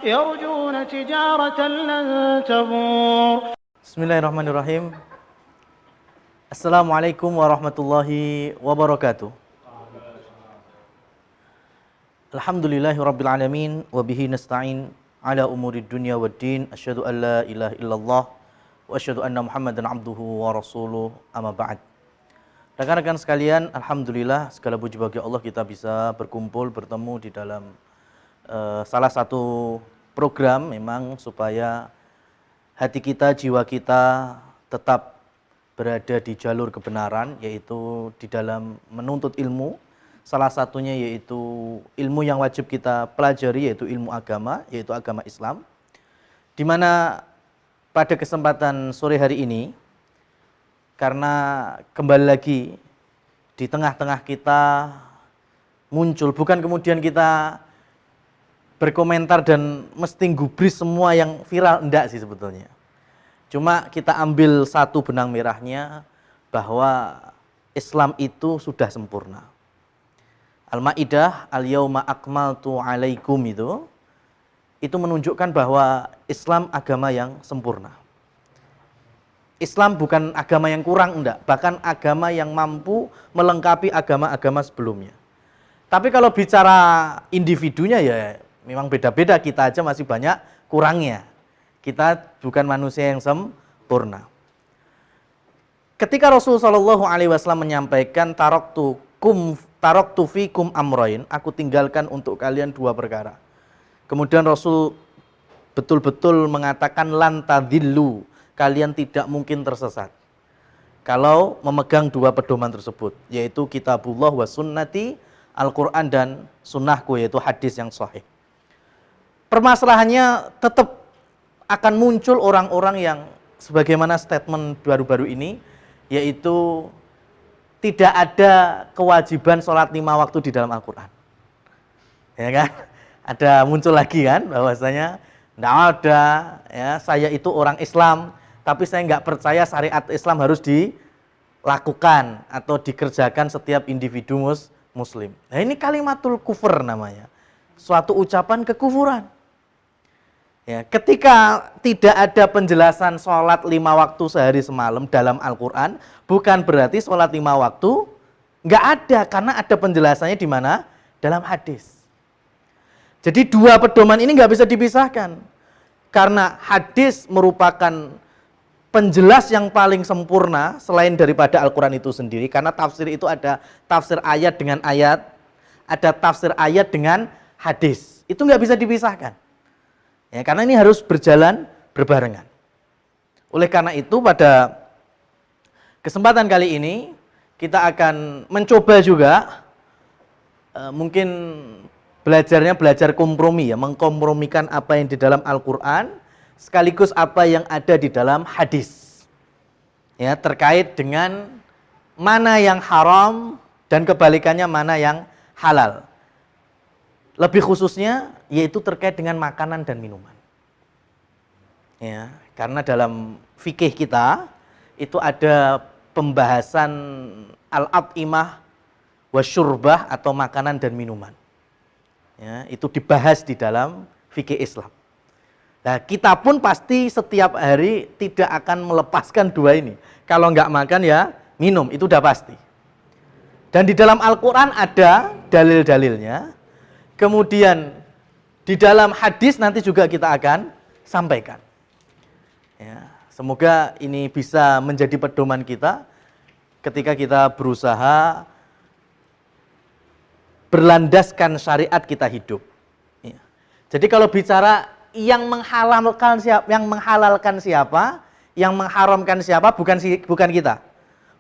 يرجون تجارة لن تبور. Bismillahirrahmanirrahim. Assalamualaikum warahmatullahi wabarakatuh. Alhamdulillahirabbil alamin wa bihi nasta'in ala umurid dunya waddin. Asyhadu an la ilaha illallah wa asyhadu anna Muhammadan abduhu wa rasuluh. Amma ba'd. Rekan-rekan sekalian, alhamdulillah segala puji bagi Allah kita bisa berkumpul bertemu di dalam salah satu program memang supaya hati kita, jiwa kita tetap berada di jalur kebenaran, yaitu di dalam menuntut ilmu. Salah satunya yaitu ilmu yang wajib kita pelajari, yaitu ilmu agama, yaitu agama Islam. Di mana pada kesempatan sore hari ini, karena kembali lagi di tengah-tengah kita muncul, bukan kemudian kita berkomentar dan mesti gubris semua yang viral, enggak sih sebetulnya. Cuma kita ambil satu benang merahnya bahwa Islam itu sudah sempurna. Al-Maidah, al-yauma akmaltu alaikum itu menunjukkan bahwa Islam agama yang sempurna. Islam bukan agama yang kurang, enggak, bahkan agama yang mampu melengkapi agama-agama sebelumnya. Tapi kalau bicara individunya ya memang beda-beda, kita aja masih banyak kurangnya. Kita bukan manusia yang sempurna. Ketika Rasulullah SAW menyampaikan taraktu fikum amroin, aku tinggalkan untuk kalian dua perkara. Kemudian Rasul betul-betul mengatakan lan tadillu, kalian tidak mungkin tersesat kalau memegang dua pedoman tersebut, yaitu kitabullah wa sunnati, Al-Quran dan sunnahku, yaitu hadis yang sahih. Permasalahannya tetap akan muncul orang-orang yang sebagaimana statement baru-baru ini, yaitu tidak ada kewajiban sholat 5 waktu di dalam Al-Quran. Ya kan? Ada muncul lagi kan bahwasanya tidak ada, ya, saya itu orang Islam, tapi saya nggak percaya syariat Islam harus dilakukan atau dikerjakan setiap individu muslim. Nah, ini kalimatul kufur namanya, suatu ucapan kekufuran. Ya, ketika tidak ada penjelasan sholat 5 waktu sehari semalam dalam Al-Quran, bukan berarti sholat 5 waktu nggak ada, karena ada penjelasannya di mana? Dalam hadis. Jadi dua pedoman ini nggak bisa dipisahkan, karena hadis merupakan penjelas yang paling sempurna selain daripada Al-Quran itu sendiri, karena tafsir itu ada tafsir ayat dengan ayat, ada tafsir ayat dengan hadis, itu nggak bisa dipisahkan. Ya, karena ini harus berjalan berbarengan. Oleh karena itu pada kesempatan kali ini kita akan mencoba juga mungkin belajar kompromi, ya, mengkompromikan apa yang di dalam Al-Quran sekaligus apa yang ada di dalam hadis. Ya, terkait dengan mana yang haram dan kebalikannya mana yang halal. Lebih khususnya yaitu terkait dengan makanan dan minuman. Ya, karena dalam fikih kita itu ada pembahasan al-at'imah wasyurbah atau makanan dan minuman. Ya, itu dibahas di dalam fikih Islam. Nah, kita pun pasti setiap hari tidak akan melepaskan dua ini. Kalau nggak makan ya minum, itu udah pasti. Dan di dalam Al-Quran ada dalil-dalilnya. Kemudian di dalam hadis nanti juga kita akan sampaikan. Ya, semoga ini bisa menjadi pedoman kita ketika kita berusaha berlandaskan syariat kita hidup. Ya. Jadi kalau bicara yang menghalalkan siapa, yang mengharamkan siapa, bukan kita,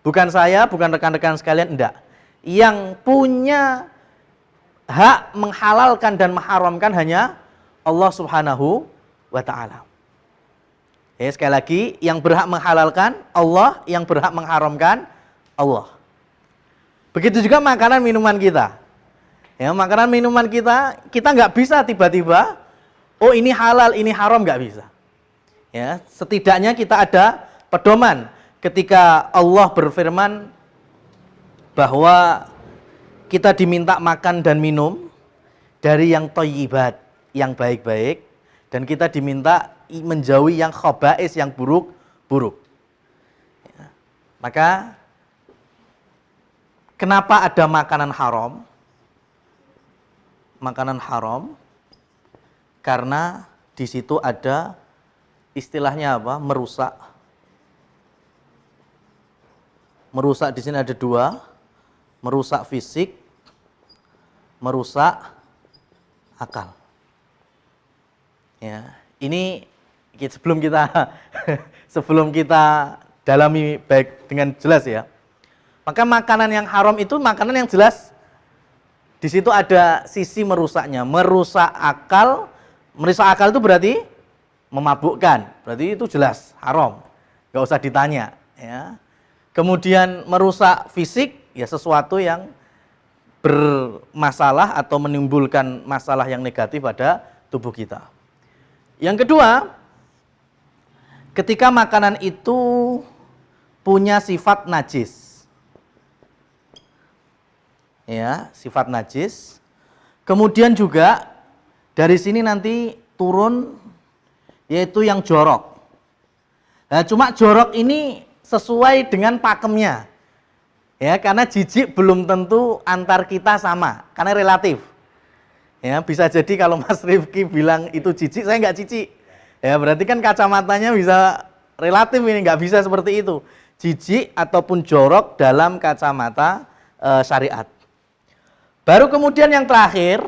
bukan saya, bukan rekan-rekan sekalian, enggak. Yang punya hak menghalalkan dan mengharamkan hanya Allah Subhanahu wa ta'ala. Ya, sekali lagi, yang berhak menghalalkan Allah, yang berhak mengharamkan Allah. Begitu juga makanan minuman kita. Ya, makanan minuman kita nggak bisa tiba-tiba, oh ini halal, ini haram, nggak bisa. Ya, setidaknya kita ada pedoman ketika Allah berfirman bahwa kita diminta makan dan minum dari yang thayyibat, yang baik-baik, Dan kita diminta menjauhi yang khaba'is, yang buruk-buruk. Ya. Maka kenapa ada makanan haram? Makanan haram karena di situ ada istilahnya apa? Merusak. Merusak di sini ada dua, merusak fisik, merusak akal. Ya, ini sebelum kita dalami baik dengan jelas ya. Maka makanan yang haram itu makanan yang jelas di situ ada sisi merusaknya, merusak akal. Merusak akal itu berarti memabukkan, berarti itu jelas haram, nggak usah ditanya. Ya. Kemudian merusak fisik, ya sesuatu yang bermasalah atau menimbulkan masalah yang negatif pada tubuh kita. Yang kedua, ketika makanan itu punya sifat najis. Ya, sifat najis. Kemudian juga dari sini nanti turun yaitu yang jorok. Nah, cuma jorok ini sesuai dengan pakemnya. Ya, karena jijik belum tentu antar kita sama, karena relatif. Ya, bisa jadi kalau Mas Rifki bilang itu jijik, saya nggak jijik. Ya, berarti kan kacamatanya bisa relatif ini, nggak bisa seperti itu. Jijik ataupun jorok dalam kacamata syariat. Baru kemudian yang terakhir,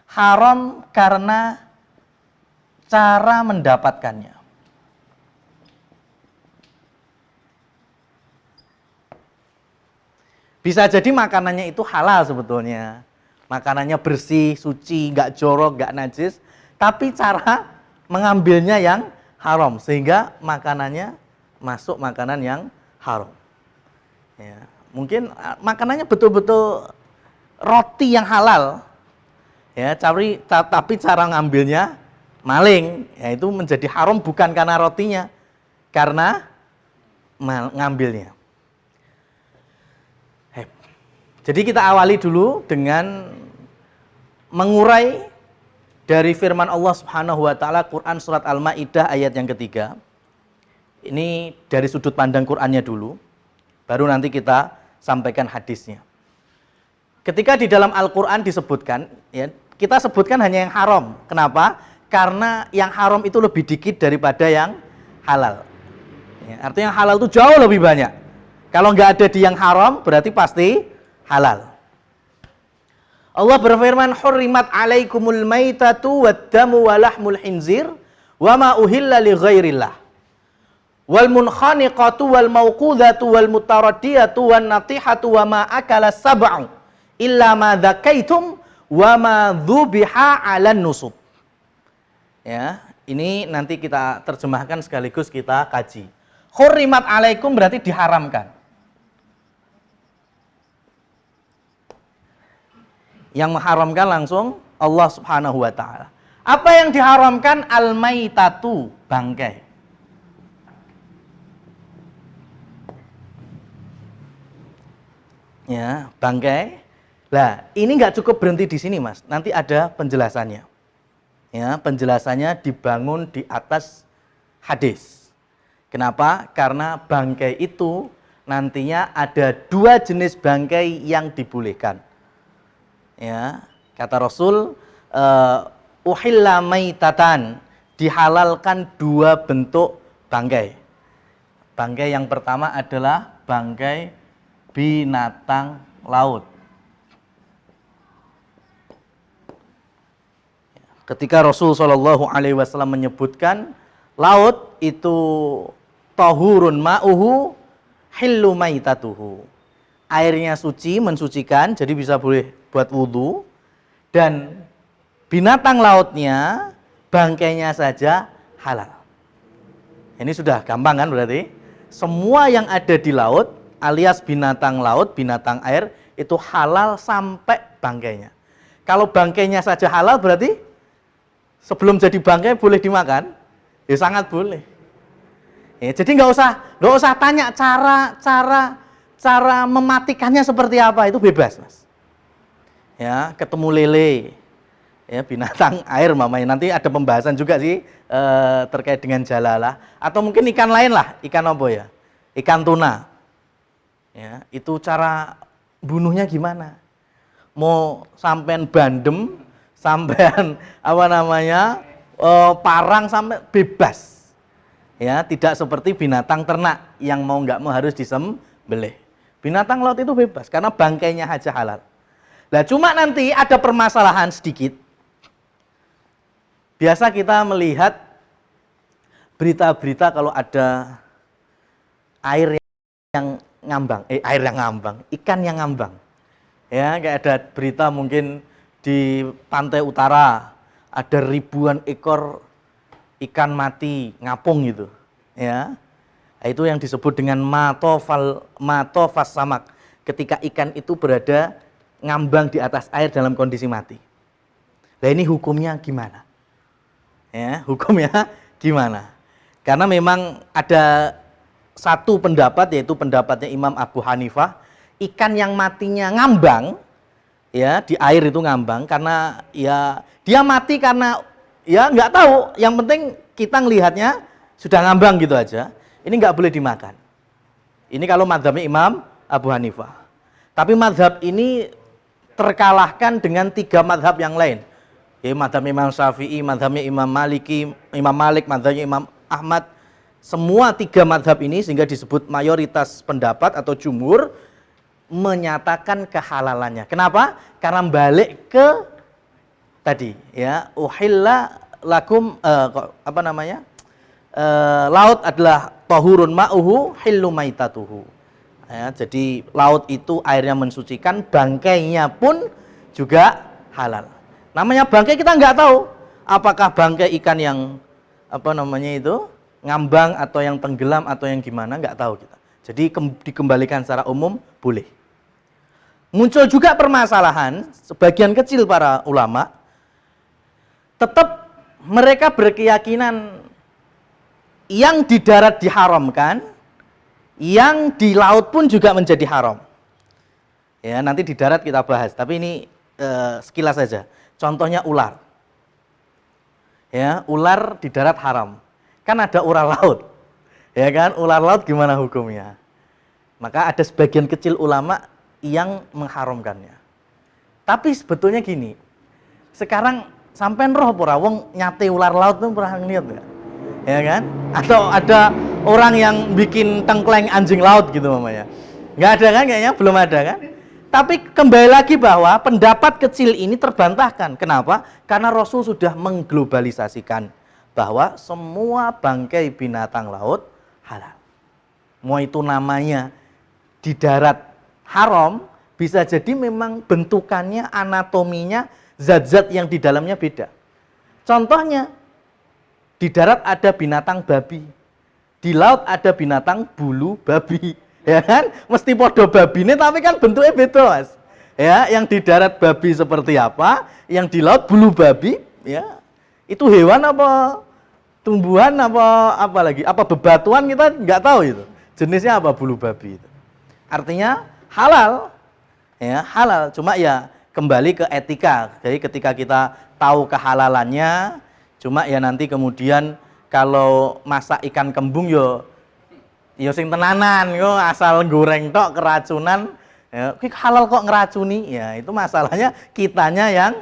haram karena cara mendapatkannya. Bisa jadi makanannya itu halal sebetulnya. Makanannya bersih, suci, nggak jorok, nggak najis. Tapi cara mengambilnya yang haram. Sehingga makanannya masuk makanan yang haram. Ya, mungkin makanannya betul-betul roti yang halal. Ya, tapi cara ngambilnya maling. Ya, itu menjadi haram bukan karena rotinya. Karena ngambilnya. Jadi kita awali dulu dengan mengurai dari firman Allah Subhanahu wa taala Quran surat Al-Maidah ayat yang ketiga. Ini dari sudut pandang Qur'annya dulu, baru nanti kita sampaikan hadisnya. Ketika di dalam Al-Qur'an disebutkan, ya, kita sebutkan hanya yang haram. Kenapa? Karena yang haram itu lebih dikit daripada yang halal. Ya, artinya yang halal itu jauh lebih banyak. Kalau nggak ada di yang haram, berarti pasti halal. Allah berfirman, "Hurrimat 'alaikumul maitatu wad-damu wa lahmul khinzir wa ma uhilla li ghairillah. Wal munkhaniqatu wal mauqudatu wal mutaraddiyatu wan natihatu wa ma akala sab'u illa ma dzakaitum wa ma dzubiha 'alan nusub." Ya, ini nanti kita terjemahkan sekaligus kita kaji. Hurrimat 'alaikum berarti diharamkan. Yang mengharamkan langsung Allah Subhanahu wa taala. Apa yang diharamkan? Al-maitatu, bangkai. Ya, bangkai. Lah, ini nggak cukup berhenti di sini, Mas. Nanti ada penjelasannya. Ya, penjelasannya dibangun di atas hadis. Kenapa? Karena bangkai itu nantinya ada dua jenis bangkai yang dibolehkan. Ya, kata Rasul, uhilla maitatan, dihalalkan dua bentuk bangkai. Bangkai yang pertama adalah bangkai binatang laut. Ketika Rasul SAW menyebutkan laut itu tahurun ma'uhu hillu maitatuhu. Airnya suci, mensucikan, jadi bisa boleh buat wudhu. Dan binatang lautnya, bangkainya saja halal. Ini sudah gampang kan berarti? Semua yang ada di laut, alias binatang laut, binatang air, itu halal sampai bangkainya. Kalau bangkainya saja halal berarti sebelum jadi bangkai boleh dimakan? Ya sangat boleh. Ya, jadi nggak usah tanya cara mematikannya seperti apa, itu bebas, Mas. Ya, ketemu lele, Ya, binatang air mamanya. Nanti ada pembahasan juga sih terkait dengan jalalah atau mungkin ikan lain lah, ikan apa ya? Ikan tuna. Ya, itu cara bunuhnya gimana? Mau sampean bandem, sampean apa namanya? Parang sampai bebas. Ya, tidak seperti binatang ternak yang mau nggak mau harus disembelih. Binatang laut itu bebas karena bangkainya aja halal. Nah, cuma nanti ada permasalahan sedikit. Biasa kita melihat berita-berita kalau ada air yang ngambang, ikan yang ngambang. Ya, kayak ada berita mungkin di pantai utara ada ribuan ekor ikan mati ngapung gitu. Ya. Itu yang disebut dengan matofas samak. Ketika ikan itu berada ngambang di atas air dalam kondisi mati. Nah, ini hukumnya gimana? Ya, hukumnya gimana? Karena memang ada satu pendapat, yaitu pendapatnya Imam Abu Hanifah, ikan yang matinya ngambang, ya di air itu ngambang, karena ya dia mati karena ya nggak tahu, yang penting kita ngelihatnya sudah ngambang gitu aja, ini nggak boleh dimakan. Ini kalau mazhabnya Imam Abu Hanifah. Tapi mazhab ini terkalahkan dengan 3 mazhab yang lain. Ya, mazhab Imam Syafi'i, mazhabnya Imam Malik, mazhabnya Imam Ahmad, semua 3 mazhab ini sehingga disebut mayoritas pendapat atau jumhur menyatakan kehalalannya. Kenapa? Karena balik ke tadi, ya, uhilla lakum laut adalah tahurun ma'uhu hillu maitatuhu. Ya, jadi laut itu airnya mensucikan, bangkainya pun juga halal. Namanya bangkai kita nggak tahu apakah bangkai ikan yang ngambang atau yang tenggelam atau yang gimana, nggak tahu kita. Jadi dikembalikan secara umum boleh. Muncul juga permasalahan sebagian kecil para ulama tetap mereka berkeyakinan yang di darat diharamkan, yang di laut pun juga menjadi haram. Ya, nanti di darat kita bahas, tapi ini sekilas saja. Contohnya ular. Ya, ular di darat haram. Kan ada ular laut. Ya kan? Ular laut gimana hukumnya? Maka ada sebagian kecil ulama yang mengharamkannya. Tapi sebetulnya gini. Sekarang sampean roh pura wong nyate ular laut tuh pernah ngeliat enggak? Ya kan? Atau ada orang yang bikin tengkleng anjing laut gitu mamanya. Enggak ada kan kayaknya? Belum ada kan? Tapi kembali lagi bahwa pendapat kecil ini terbantahkan. Kenapa? Karena Rasul sudah mengglobalisasikan bahwa semua bangkai binatang laut halal. Mau itu namanya di darat haram, bisa jadi memang bentukannya, anatominya, zat-zat yang di dalamnya beda. Contohnya, di darat ada binatang babi, di laut ada binatang bulu babi. Ya kan, mesti podo babine tapi kan bentuknya beda, Mas. Ya, yang di darat babi seperti apa, yang di laut bulu babi, ya. Itu hewan apa tumbuhan apa lagi? Apa bebatuan kita nggak tahu itu. Jenisnya apa bulu babi itu. Artinya halal. Ya, halal. Cuma ya kembali ke etika. Jadi ketika kita tahu kehalalannya, cuma ya nanti kemudian kalau masak ikan kembung yo sing tenanan, yo asal goreng tok keracunan, ya, halal kok ngeracuni, ya itu masalahnya kitanya yang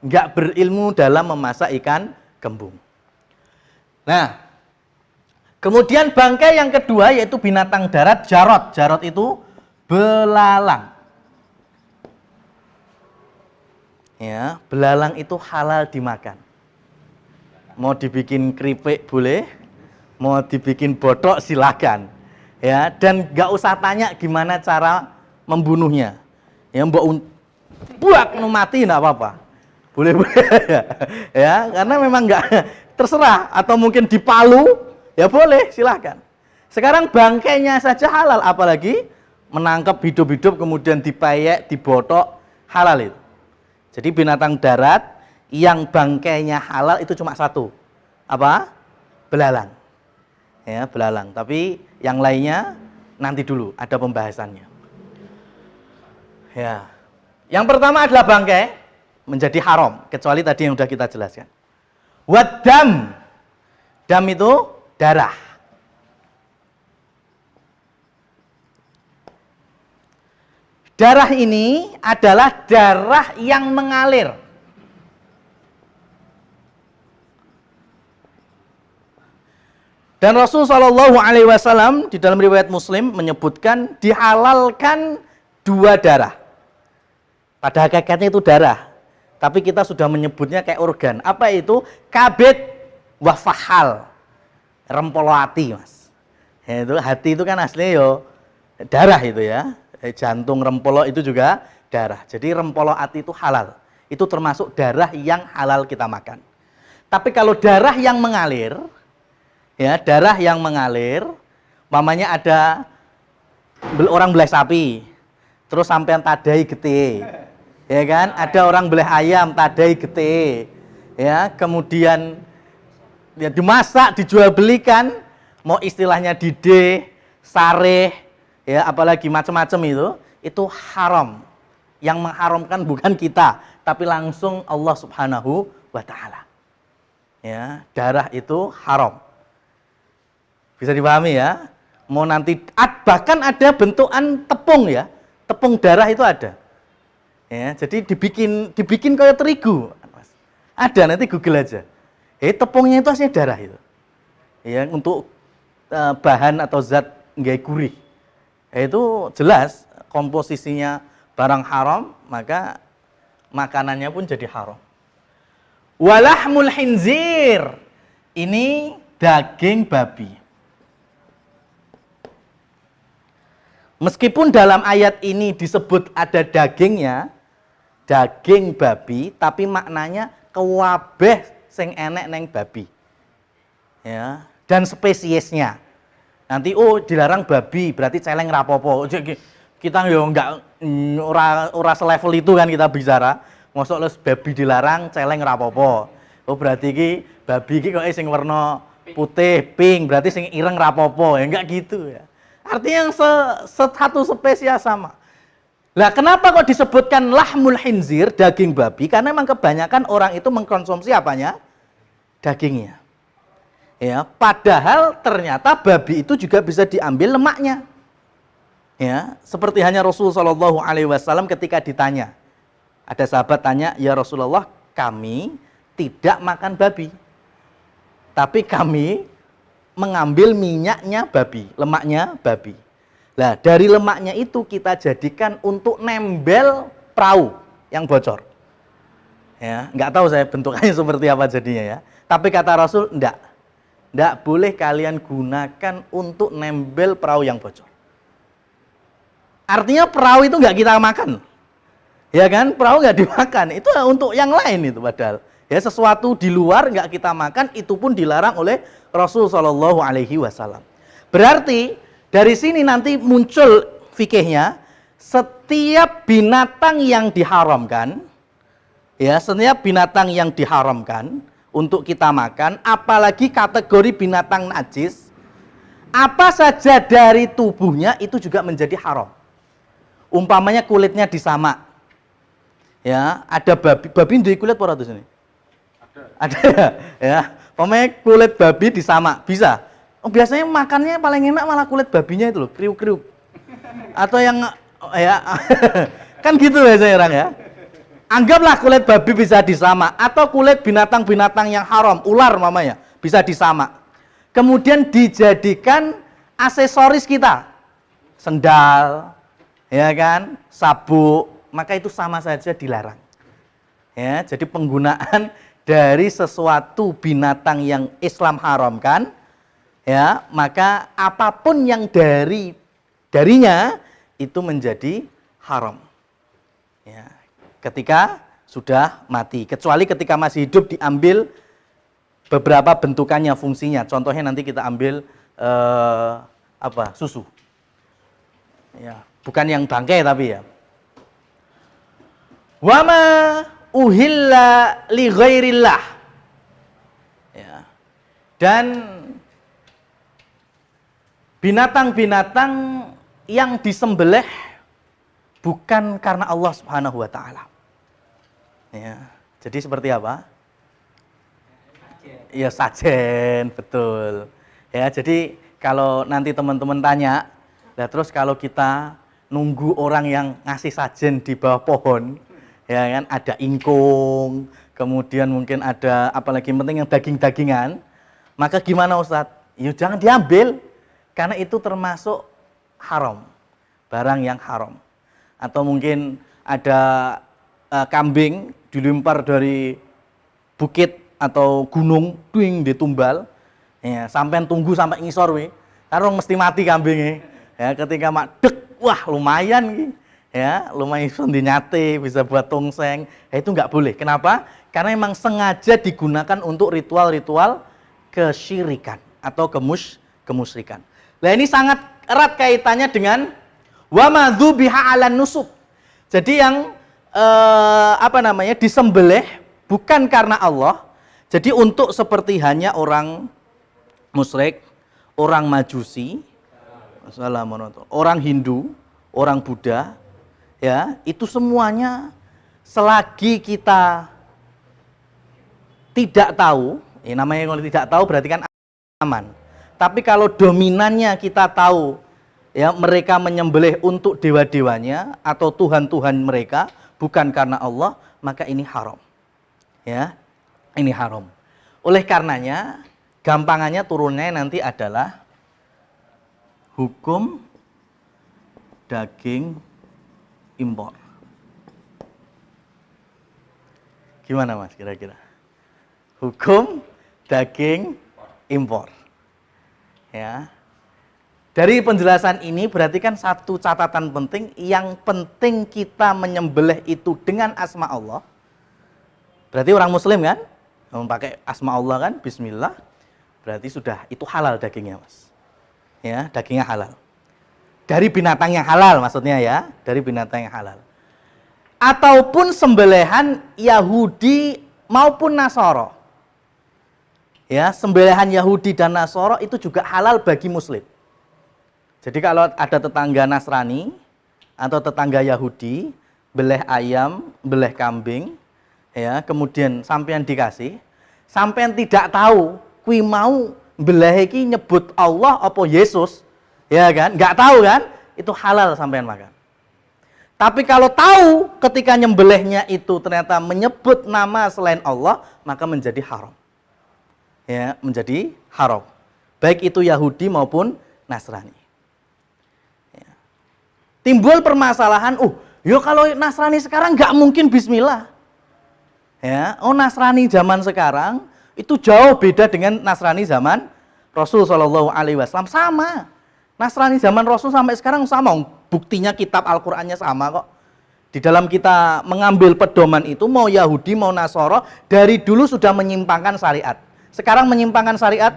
nggak berilmu dalam memasak ikan kembung. Nah, kemudian bangkai yang kedua yaitu binatang darat jarot. Jarot itu belalang. Ya, belalang itu halal dimakan. Mau dibikin keripik boleh, mau dibikin botok silakan. Ya, dan nggak usah tanya gimana cara membunuhnya. Ya, mbok buak mati enggak apa-apa. Boleh-boleh ya, karena memang nggak terserah, atau mungkin dipalu ya boleh, silakan. Sekarang bangkainya saja halal, apalagi menangkap hidup-hidup kemudian dipayek, dibotok, halal itu. Jadi binatang darat yang bangkainya halal itu cuma satu. Apa? Belalang. Ya, belalang. Tapi yang lainnya nanti dulu ada pembahasannya. Ya. Yang pertama adalah bangkai. menjadi haram, kecuali tadi yang sudah kita jelaskan. Wadam, dam itu darah. Darah ini adalah darah yang mengalir. Dan Rasul Shallallahu Alaihi Wasallam di dalam riwayat Muslim menyebutkan dihalalkan 2 darah. Pada hakikatnya itu darah, tapi kita sudah menyebutnya kayak organ. Apa itu? Kabid wa fahal, rempolo hati, mas. Ya, itu hati itu kan aslinya yo darah itu ya. Jantung, rempolo itu juga darah. Jadi rempolo hati itu halal. Itu termasuk darah yang halal kita makan. Tapi kalau darah yang mengalir, ya darah yang mengalir, mamanya ada orang belah sapi, terus sampean tadai gete, ya kan? Ada orang belah ayam tadai gete, ya kemudian ya dimasak, dijual belikan, mau istilahnya dide, sareh, ya apalagi macam-macam itu haram. Yang mengharamkan bukan kita, tapi langsung Allah Subhanahu wa taala. Ya, darah itu haram. Bisa dipahami ya? Mau nanti bahkan ada bentukan tepung ya. Tepung darah itu ada. Ya, jadi dibikin kayak terigu. Ada, nanti Google aja. Tepungnya itu aslinya darah itu. Ya, untuk bahan atau zat nggak gurih. Itu jelas komposisinya barang haram, maka makanannya pun jadi haram. Walahmul khinzir, ini daging babi. Meskipun dalam ayat ini disebut ada dagingnya, daging babi, tapi maknanya kewabeh sing enek neng babi. Ya, dan spesiesnya. Nanti dilarang babi, berarti celeng rapopo. Kita yo enggak ora selevel itu kan kita bicara. Mosok les babi dilarang, celeng rapopo. Berarti ki babi ki kok sing warna putih, pink, berarti sing ireng rapopo. Ya enggak gitu ya. Artinya yang satu spesies sama. Lah kenapa kok disebutkan lahmul khinzir, daging babi? Karena memang kebanyakan orang itu mengkonsumsi apanya? Dagingnya. Ya, padahal ternyata babi itu juga bisa diambil lemaknya. Ya, seperti hanya Rasul Shallallahu Alaihi Wasallam ketika ditanya, ada sahabat tanya, ya Rasulullah, kami tidak makan babi, tapi kami mengambil minyaknya babi, lemaknya babi. Nah, dari lemaknya itu kita jadikan untuk nembel perahu yang bocor. Ya, nggak tahu saya bentukannya seperti apa jadinya ya. Tapi kata Rasul, enggak boleh kalian gunakan untuk nembel perahu yang bocor. Artinya perahu itu nggak kita makan. Ya kan, perahu nggak dimakan. Itu untuk yang lain itu padahal. Ya, sesuatu di luar nggak kita makan, itu pun dilarang oleh Rasul Shallallahu Alaihi Wasallam. Berarti dari sini nanti muncul fikihnya, setiap binatang yang diharamkan, ya setiap binatang yang diharamkan untuk kita makan, apalagi kategori binatang najis, apa saja dari tubuhnya itu juga menjadi haram. Umpamanya kulitnya disamak, ya ada babi di kulit apa di sini? Ada ya, pokoknya kulit babi disamak, bisa. Biasanya makannya paling enak malah kulit babinya itu loh, kriuk-kriuk. Atau yang ya kan gitu ya saya orang ya. Anggaplah kulit babi bisa disamak, atau kulit binatang-binatang yang haram, ular mamanya, bisa disamak. Kemudian dijadikan aksesoris kita, sendal, ya kan, sabuk, maka itu sama saja dilarang. Ya, jadi penggunaan dari sesuatu binatang yang Islam haramkan, ya, maka apapun yang darinya itu menjadi haram. Ya, ketika sudah mati, kecuali ketika masih hidup diambil beberapa bentukannya, fungsinya. Contohnya nanti kita ambil susu. Ya, bukan yang bangkai tapi ya. Wama uhilla li ghairillah. Ya. Dan binatang-binatang yang disembelih bukan karena Allah Subhanahu wa taala. Ya. Jadi seperti apa? Iya, sajen, betul. Ya, jadi kalau nanti teman-teman tanya, nah terus kalau kita nunggu orang yang ngasih sajen di bawah pohon, ya kan, ada ingkung, kemudian mungkin ada apalagi penting yang daging-dagingan, maka gimana Ustadz? Ya jangan diambil, karena itu termasuk haram, barang yang haram. Atau mungkin ada kambing dilempar dari bukit atau gunung, duing ditumbal, ya, sampai tunggu sampai ngisor we, karo mesti mati kambingnya. Ya, ketika madek, wah lumayan, ya, lumayan bisa dinyate, bisa buat tongseng. Ya, itu nggak boleh. Kenapa? Karena memang sengaja digunakan untuk ritual-ritual kesyirikan atau kemusyrikan. Nah ini sangat erat kaitannya dengan wa madzubiha 'alan nusub. Jadi yang disembelih bukan karena Allah. Jadi untuk seperti hanya orang musyrik, orang Majusi, orang Hindu, orang Buddha, ya, itu semuanya selagi kita tidak tahu, ya namanya kalau tidak tahu berarti kan aman. Tapi kalau dominannya kita tahu, ya mereka menyembelih untuk dewa-dewanya atau tuhan-tuhan mereka bukan karena Allah, maka ini haram. Ya. Ini haram. Oleh karenanya, gampangannya turunnya nanti adalah hukum daging impor. Gimana Mas kira-kira? Hukum daging impor. Ya. Dari penjelasan ini berarti kan satu catatan penting, yang penting kita menyembelih itu dengan asma Allah. Berarti orang muslim kan? Memakai asma Allah kan, bismillah, berarti sudah itu halal dagingnya Mas. Ya, dagingnya halal. Dari binatang yang halal maksudnya ya, dari binatang yang halal. Ataupun sembelihan Yahudi maupun Nasara. Ya, sembelihan Yahudi dan Nasara itu juga halal bagi muslim. Jadi kalau ada tetangga Nasrani atau tetangga Yahudi, beleh ayam, beleh kambing, ya, kemudian sampean dikasih, sampean tidak tahu kui mau belah iki nyebut Allah apa Yesus, ya kan? Nggak tahu kan? Itu halal sampean makan. Tapi kalau tahu ketika nyembelihnya itu ternyata menyebut nama selain Allah, maka menjadi haram. Ya, menjadi haram. Baik itu Yahudi maupun Nasrani. Ya. Timbul permasalahan, yo kalau Nasrani sekarang nggak mungkin bismillah. Ya, Nasrani zaman sekarang itu jauh beda dengan Nasrani zaman Rasul Shallallahu Alaihi Wasallam. Sama, Nasrani zaman Rasul sampai sekarang sama. Buktinya kitab Al-Qur'annya sama kok. Di dalam kita mengambil pedoman itu, mau Yahudi mau Nasara, dari dulu sudah menyimpangkan syariat. Sekarang menyimpangkan syariat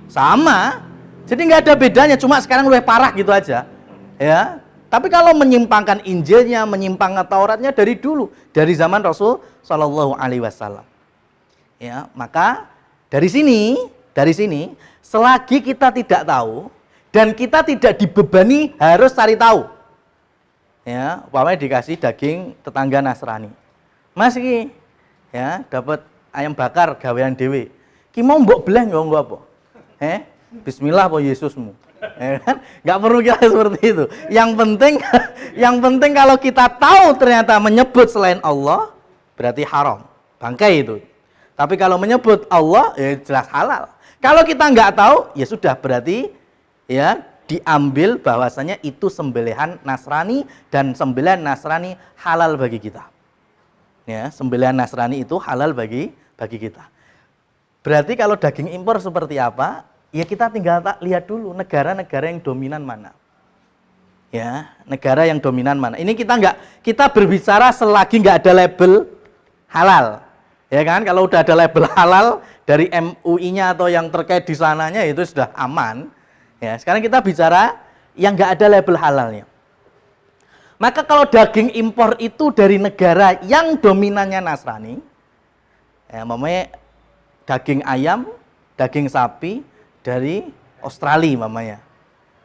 sama. Jadi nggak ada bedanya, cuma sekarang lebih parah gitu aja. Ya. Tapi kalau menyimpangkan Injilnya, menyimpangkan Tauratnya dari dulu, dari zaman Rasul Shallallahu Alaihi Wasallam. Ya, maka dari sini, selagi kita tidak tahu dan kita tidak dibebani harus cari tahu. Ya, umpamanya dikasih daging tetangga Nasrani. Mas iki, ya, dapat ayam bakar gawean dewe. Ki mau mbok belah nggo apa? Bismillah apa Yesusmu? Ya kan? Nggak perlu kira seperti itu. Yang penting kalau kita tahu ternyata menyebut selain Allah berarti haram, bangkai itu. Tapi kalau menyebut Allah ya jelas halal. Kalau kita nggak tahu ya sudah berarti ya diambil bahwasanya itu sembelihan Nasrani dan sembelihan Nasrani halal bagi kita. Ya, sembelihan Nasrani itu halal bagi kita. Berarti kalau daging impor seperti apa? Ya kita tinggal lihat dulu negara-negara yang dominan mana. Ya, negara yang dominan mana. Ini kita berbicara selagi nggak ada label halal. Ya kan, kalau udah ada label halal dari MUI-nya atau yang terkait di sananya itu sudah aman. Ya, sekarang kita bicara yang nggak ada label halalnya. Maka kalau daging impor itu dari negara yang dominannya Nasrani, ya, mamanya daging ayam, daging sapi dari Australia mamanya.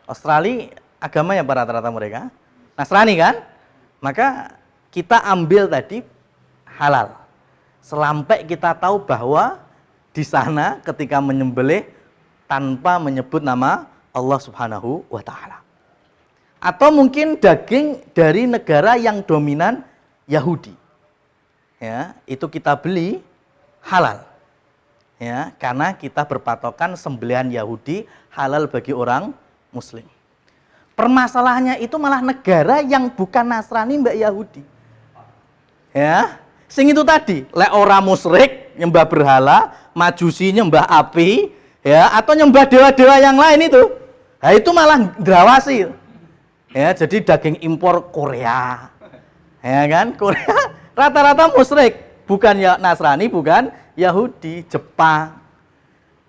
Australia agamanya apa rata-rata mereka? Nasrani kan? Maka kita ambil tadi halal. Sampai kita tahu bahwa di sana ketika menyembelih tanpa menyebut nama Allah Subhanahu wa taala. Atau mungkin daging dari negara yang dominan Yahudi. Ya, itu kita beli halal. Ya, karena kita berpatokan sembelihan Yahudi halal bagi orang muslim. Permasalahannya itu malah negara yang bukan Nasrani mbak Yahudi. Ya, sing itu tadi, lek ora musyrik, nyembah berhala, majusi nyembah api, ya, atau nyembah dewa-dewa yang lain itu. Nah, itu malah drawasi. Ya, jadi daging impor Korea. Ya kan? Korea rata-rata musyrik, bukan ya Nasrani, bukan Yahudi, Jepang.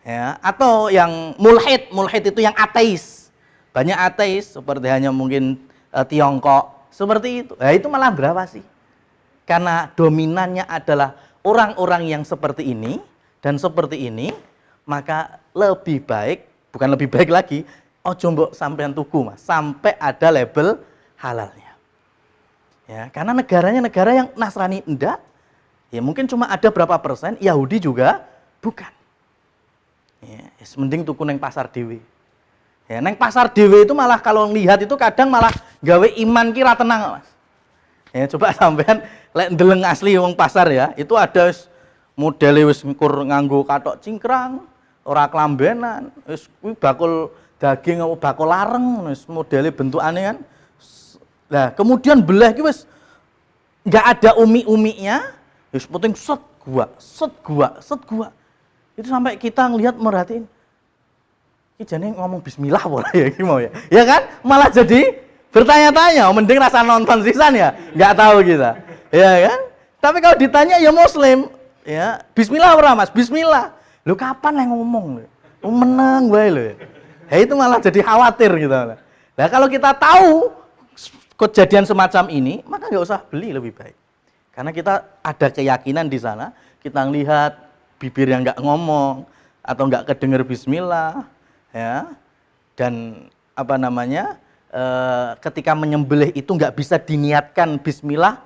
Ya, atau yang mulhid, mulhid itu yang ateis. Banyak ateis seperti hanya mungkin Tiongkok, seperti itu. Nah, itu malah drawasi. Karena dominannya adalah orang-orang yang seperti ini dan seperti ini, maka lebih baik, bukan lebih baik lagi, ojo mbok sampean tuku Mas, sampai ada label halalnya. Ya, karena negaranya negara yang Nasrani enggak, ya mungkin cuma ada berapa persen, Yahudi juga bukan. Ya, mending tuku neng pasar dewe. Ya, neng pasar dewe itu malah kalau lihat itu kadang malah gawe iman kira tenang Mas. Ya, coba sampean lek ndeleng asli wong pasar ya, itu ada modele wis ngukur nganggo kathok cingkrang, ora klambenan, wis kuwi bakul daging apa bakul lareng, wis modele bentukane kan. Lah, kemudian belah ki wis enggak ada umi-uminya, wis penting set gua. Itu sampai kita ngelihat merhatiin iki jane ngomong bismillah ora ya iki mau ya. Ya kan? Malah jadi bertanya-tanya, mending rasa nonton sisan ya, nggak tahu kita, ya kan? Tapi kalau ditanya ya Muslim, ya Bismillah ora Mas, Bismillah. Lu kapan yang ngomong? Lu menang wae lo. Ya itu malah jadi khawatir gitu. Nah kalau kita tahu kejadian semacam ini, maka nggak usah beli lebih baik, karena kita ada keyakinan di sana, kita ngelihat bibir yang nggak ngomong atau nggak kedenger Bismillah, ya, dan apa namanya? Ketika menyembelih itu nggak bisa diniatkan bismillah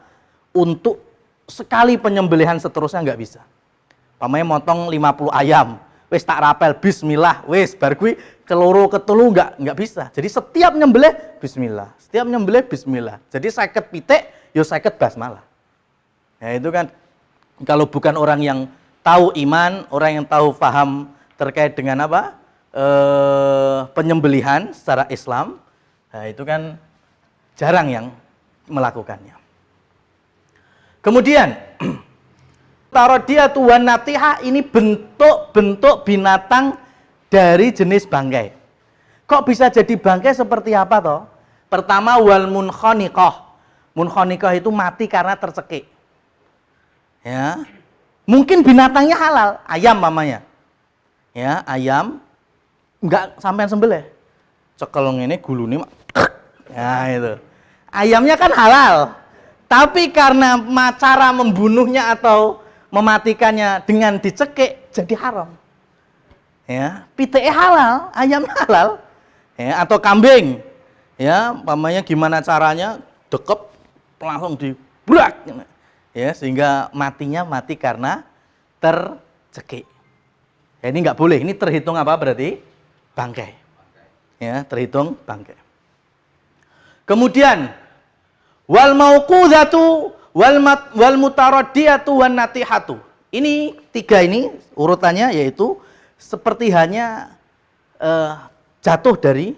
untuk sekali penyembelihan seterusnya nggak bisa. Pamanya motong 50 ayam, wis tak rapel bismillah, wis bar kuwi keloro ketelu nggak bisa. Jadi setiap nyembelih bismillah, setiap nyembelih bismillah. Jadi 50 pitik yo 50 basmalah. Ya itu kan kalau bukan orang yang tahu iman, orang yang tahu paham terkait dengan apa? Penyembelihan secara Islam. Nah, itu kan jarang yang melakukannya. Kemudian tarodiyatu wan natihah ini bentuk-bentuk binatang dari jenis bangkai. Kok bisa jadi bangkai seperti apa toh? Pertama wal munkhaniqah. Munkhaniqah itu mati karena tercekik. Ya. Mungkin binatangnya halal, ayam mamanya. Ya, ayam enggak sampean sembelih. Cekel ngene gulune ya itu. Ayamnya kan halal. Tapi karena cara membunuhnya atau mematikannya dengan dicekik jadi haram. Ya, pitike halal, ayam halal. Ya, atau kambing. Ya, umpamanya gimana caranya? Dekep langsung dibrak. Ya, sehingga matinya mati karena tercekik. Ya, ini nggak boleh. Ini terhitung apa berarti? Bangkai. Ya, terhitung bangkai. Kemudian wal mauqudatu wal mutaraddiyatu wan natihatu. Ini tiga ini urutannya yaitu seperti hanya jatuh dari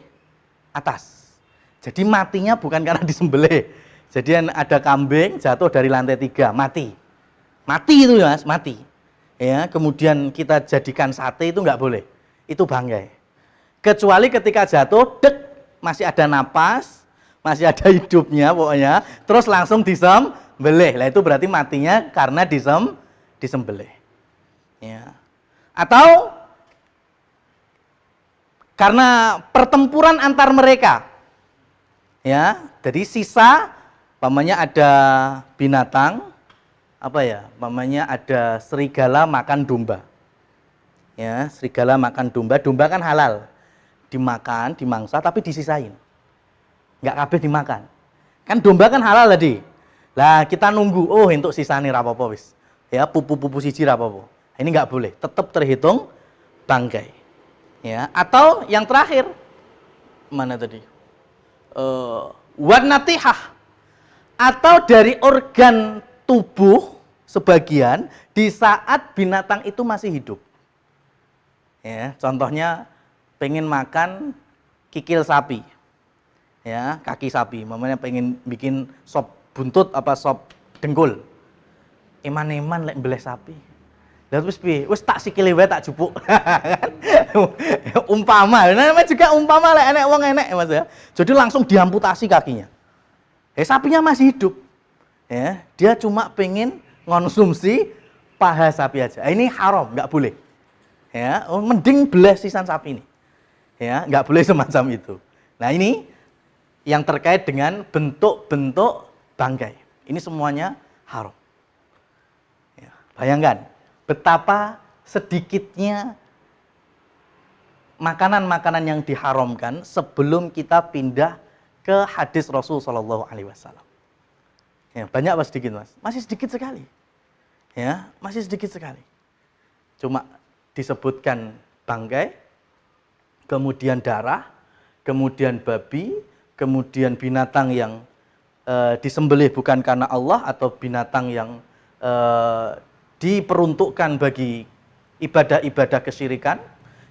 atas. Jadi matinya bukan karena disembelih. Jadi ada kambing jatuh dari lantai 3, mati. Mati itu Mas, mati. Ya, kemudian kita jadikan sate itu nggak boleh. Itu bangkai. Kecuali ketika jatuh, dek, masih ada napas, masih ada hidupnya pokoknya, terus langsung disembelih. Lah itu berarti matinya karena disembelih. Ya. Atau karena pertempuran antar mereka. Ya, jadi sisa pamannya ada binatang apa ya? Pamannya ada serigala makan domba. Ya, serigala makan domba, domba kan halal. Dimakan, dimangsa tapi disisain. Enggak kabeh dimakan. Kan domba kan halal tadi. Lah kita nunggu, oh untuk sisane ra apa-apa wis. Ya, pupu-pupu siji ra apa-apa. Ini nggak boleh, tetap terhitung bangkai. Ya, atau yang terakhir mana tadi? Wanatihah, atau dari organ tubuh sebagian di saat binatang itu masih hidup. Ya, contohnya pengen makan kikil sapi. Ya, kaki sapi, mamanya pengen bikin sop buntut apa sop dengkul. Eman-eman lek mbeleh sapi. Lah terus piye? Wis tak sikile wae tak jupuk. Umpama, namanya juga umpama lek enek wong enek Mas ya. Jadi langsung diamputasi kakinya. Sapinya masih hidup. Ya, dia cuma pengen ngonsumsi paha sapi aja. Ini haram, nggak boleh. Ya, mending belah sisan sapi ini. Ya, nggak boleh semacam itu. Nah, ini yang terkait dengan bentuk-bentuk bangkai. Ini semuanya haram. Ya, bayangkan betapa sedikitnya makanan-makanan yang diharamkan sebelum kita pindah ke hadis Rasul Shallallahu Alaihi Wasallam. Ya, banyak apa sedikit Mas? Masih sedikit sekali. Ya, masih sedikit sekali. Cuma disebutkan bangkai, kemudian darah, kemudian babi, kemudian binatang yang disembelih bukan karena Allah atau binatang yang diperuntukkan bagi ibadah-ibadah kesyirikan,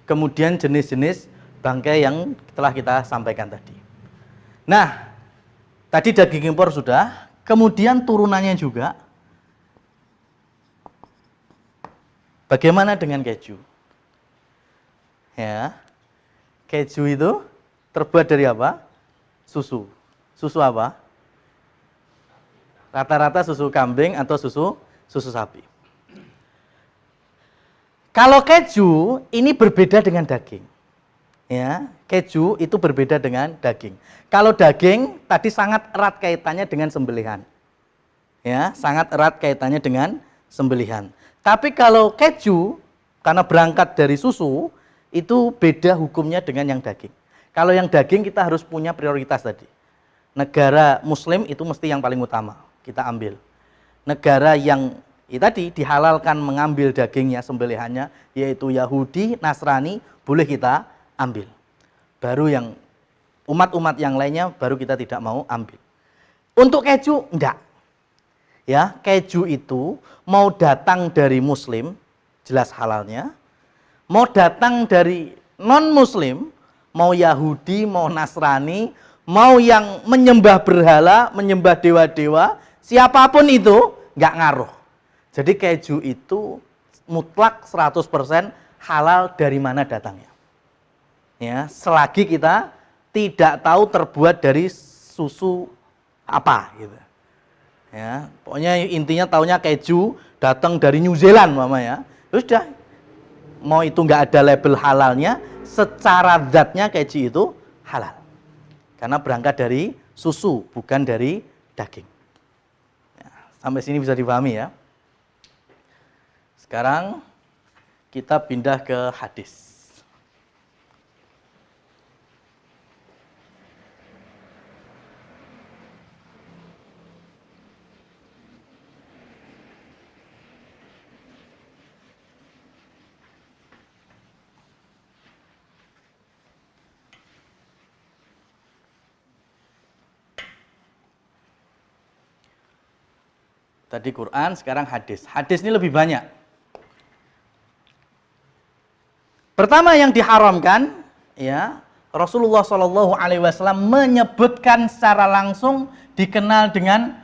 kemudian jenis-jenis bangkai yang telah kita sampaikan tadi. Nah, tadi daging impor sudah, kemudian turunannya juga. Bagaimana dengan keju? Ya, keju itu terbuat dari apa? Susu. Susu apa? Rata-rata susu kambing atau susu sapi. Kalau keju ini berbeda dengan daging. Ya, keju itu berbeda dengan daging. Kalau daging tadi sangat erat kaitannya dengan sembelihan. Ya, sangat erat kaitannya dengan sembelihan. Tapi kalau keju karena berangkat dari susu itu beda hukumnya dengan yang daging. Kalau yang daging kita harus punya prioritas tadi. Negara muslim itu mesti yang paling utama kita ambil. Negara yang tadi dihalalkan mengambil dagingnya, sembelihannya, yaitu Yahudi, Nasrani, boleh kita ambil. Baru yang umat-umat yang lainnya baru kita tidak mau ambil. Untuk keju enggak. Ya, keju itu mau datang dari muslim, jelas halalnya. Mau datang dari non-muslim, mau Yahudi, mau Nasrani, mau yang menyembah berhala, menyembah dewa-dewa, siapapun itu enggak ngaruh. Jadi keju itu mutlak 100% halal dari mana datangnya. Ya, selagi kita tidak tahu terbuat dari susu apa gitu. Ya, pokoknya intinya taunya keju datang dari New Zealand mama ya. Sudah. Mau itu enggak ada label halalnya, secara zatnya keju itu halal. Karena berangkat dari susu, bukan dari daging. Ya, sampai sini bisa dipahami ya. Sekarang kita pindah ke hadis. Tadi Quran, sekarang hadis. Hadis ini lebih banyak. Pertama yang diharamkan, ya Rasulullah Shallallahu Alaihi Wasallam menyebutkan secara langsung dikenal dengan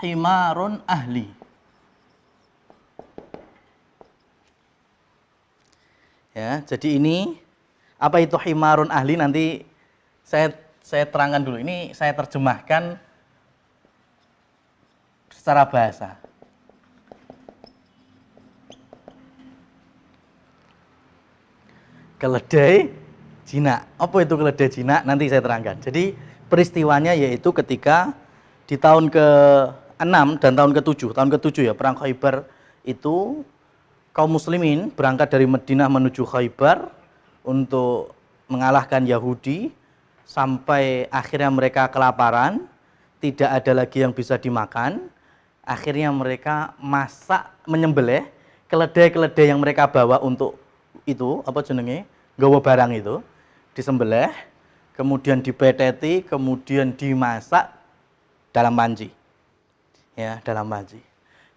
himarun ahli. Ya, jadi ini apa itu himarun ahli nanti saya terangkan dulu. Ini saya terjemahkan secara bahasa. Keledai jinak. Apa itu keledai jinak? Nanti saya terangkan. Jadi peristiwanya yaitu ketika di tahun ke-6 dan tahun ke-7. Tahun ke-7 ya, perang Khaybar itu kaum muslimin berangkat dari Madinah menuju Khaybar untuk mengalahkan Yahudi sampai akhirnya mereka kelaparan, tidak ada lagi yang bisa dimakan. Akhirnya mereka masak, menyembelih keledai-keledai yang mereka bawa untuk itu, apa jenenge, nggawa barang itu, disembelih, kemudian dipeteti, kemudian dimasak dalam panci. Ya, dalam panci.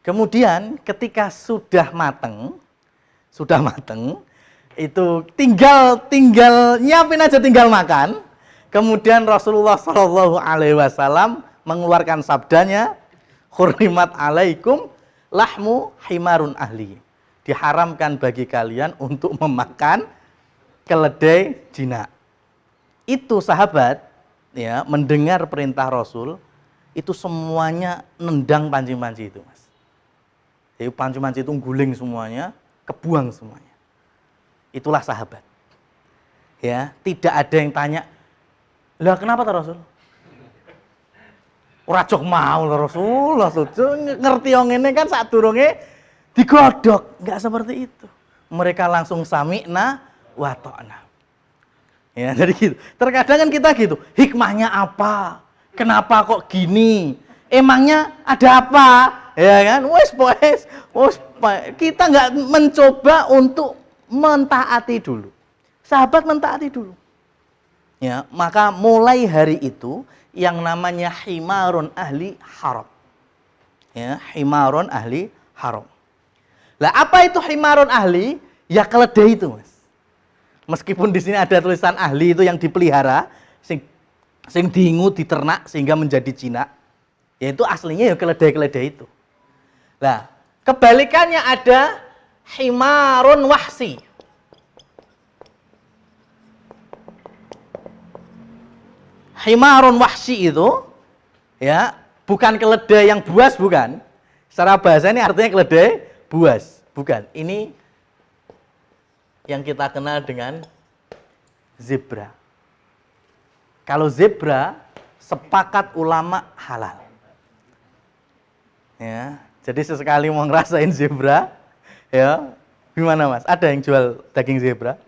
Kemudian ketika sudah mateng, itu tinggal nyiapin aja, tinggal makan. Kemudian Rasulullah Shallallahu Alaihi Wasallam mengeluarkan sabdanya, "Hurrimat alaikum lahmu himarun ahli." Diharamkan bagi kalian untuk memakan keledai jinak. Itu sahabat ya mendengar perintah Rasul, itu semuanya nendang panci-panci itu, Mas. Jadi panci-panci itu guling semuanya, kebuang semuanya. Itulah sahabat. Ya, tidak ada yang tanya, "Lah kenapa ta Rasul?" Ora jok mau Rasul, ngerti yang ini kan sadurunge digodhog, enggak seperti itu. Mereka langsung sami'na wa ta'na. Ya, jadi gitu. Terkadang kan kita gitu, hikmahnya apa? Kenapa kok gini? Emangnya ada apa? Ya kan? Wes, kita enggak mencoba untuk mentaati dulu. Sahabat mentaati dulu. Ya, maka mulai hari itu yang namanya himarun ahli haram. Ya, himarun ahli haram. Lah apa itu himarun ahli? Ya keledai itu, Mas. Meskipun di sini ada tulisan ahli itu yang dipelihara, sing diingu, diternak sehingga menjadi jinak. Yaitu aslinya ya keledai-keledai itu. Lah, kebalikannya ada himarun wahsi. Himarun wahsi itu ya bukan keledai yang buas, bukan. Secara bahasa ini artinya keledai buas, bukan. Ini yang kita kenal dengan zebra. Kalau zebra sepakat ulama halal. Ya, jadi sesekali mau ngerasain zebra, ya gimana Mas? Ada yang jual daging zebra?